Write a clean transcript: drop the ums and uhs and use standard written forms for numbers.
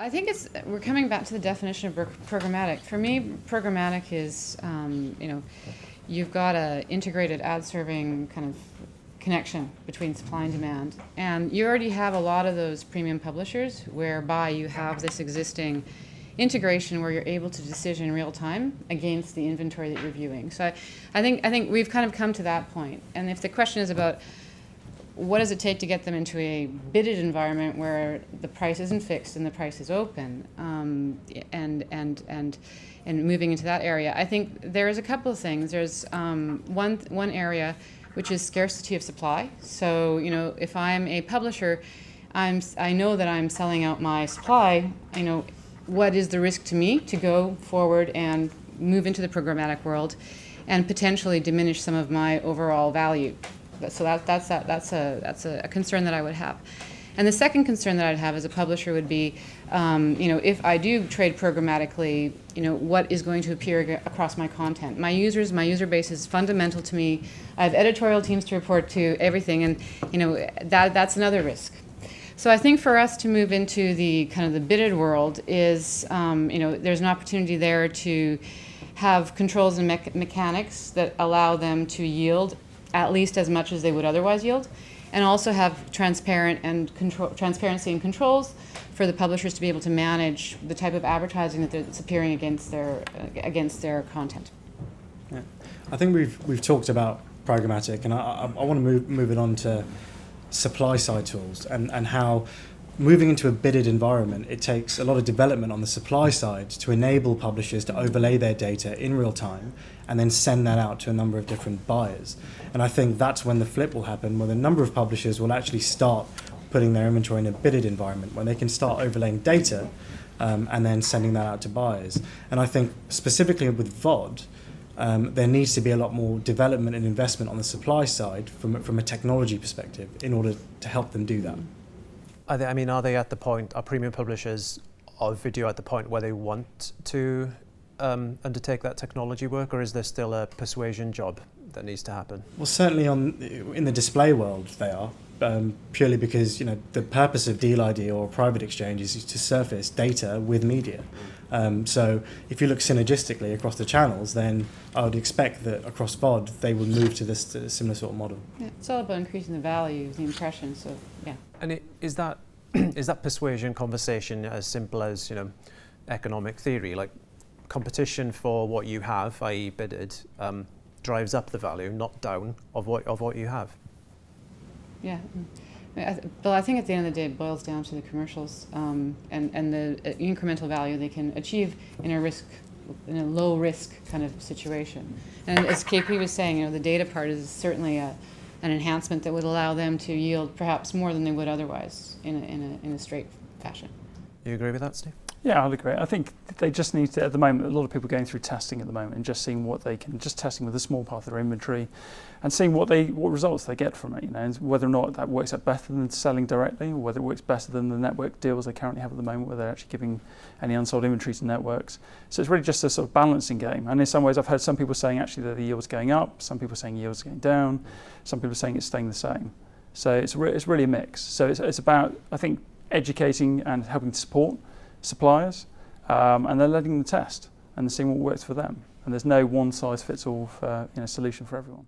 I think we're coming back to the definition of programmatic. For me, programmatic is, you've got an integrated ad serving kind of connection between supply and demand. And you already have a lot of those premium publishers whereby you have this existing integration where you're able to decision in real time against the inventory that you're viewing. So I think we've kind of come to that point. And if the question is about what does it take to get them into a bidded environment where the price isn't fixed and the price is open, and moving into that area, I think there's a couple of things. There's one area which is scarcity of supply. So if I'm a publisher, I know that I'm selling out my supply. What is the risk to me to go forward and move into the programmatic world and potentially diminish some of my overall value? So that's a concern that I would have. And the second concern that I'd have as a publisher would be, if I do trade programmatically, what is going to appear across my content? My user base is fundamental to me. I have editorial teams to report to, everything, and that's another risk. So I think for us to move into the kind of the bidded world is, there's an opportunity there to have controls and mechanics that allow them to yield at least as much as they would otherwise yield, and also have transparency and controls for the publishers to be able to manage the type of advertising that's appearing against their content. Yeah. I think we've talked about programmatic, and I want to move it on to supply side tools and how moving into a bidded environment, it takes a lot of development on the supply side to enable publishers to overlay their data in real time and then send that out to a number of different buyers. And I think that's when the flip will happen, when a number of publishers will actually start putting their inventory in a bidded environment, when they can start overlaying data and then sending that out to buyers. And I think specifically with VOD, there needs to be a lot more development and investment on the supply side from a technology perspective in order to help them do that. Are they at the point, are premium publishers of video at the point where they want to undertake that technology work, or is there still a persuasion job that needs to happen? Well, certainly in the display world they are, purely because the purpose of Deal ID or private exchange is to surface data with media. So if you look synergistically across the channels, then I would expect that across VOD they will move to this similar sort of model. Yeah, it's all about increasing the value of the impression. So yeah. And is that persuasion conversation as simple as economic theory, like competition for what you have, i.e. bidded, drives up the value, not down, of what you have? Yeah. But I think at the end of the day it boils down to the commercials and the incremental value they can achieve in a low risk kind of situation. And as KP was saying, the data part is certainly an enhancement that would allow them to yield perhaps more than they would otherwise in a straight fashion. You agree with that, Steve? Yeah, I'll agree. I think they just need to, at the moment, a lot of people are going through testing at the moment and just seeing what they can, just testing with a small part of their inventory and seeing what results they get from it, and whether or not that works out better than selling directly, or whether it works better than the network deals they currently have at the moment, where they're actually giving any unsold inventory to networks. So it's really just a sort of balancing game. And in some ways I've heard some people saying actually that the yield's going up, some people saying yield's going down, some people saying it's staying the same. So it's really a mix. So it's about, I think, educating and helping to support suppliers, and then letting them test and seeing what works for them. And there's no one-size-fits-all solution for everyone.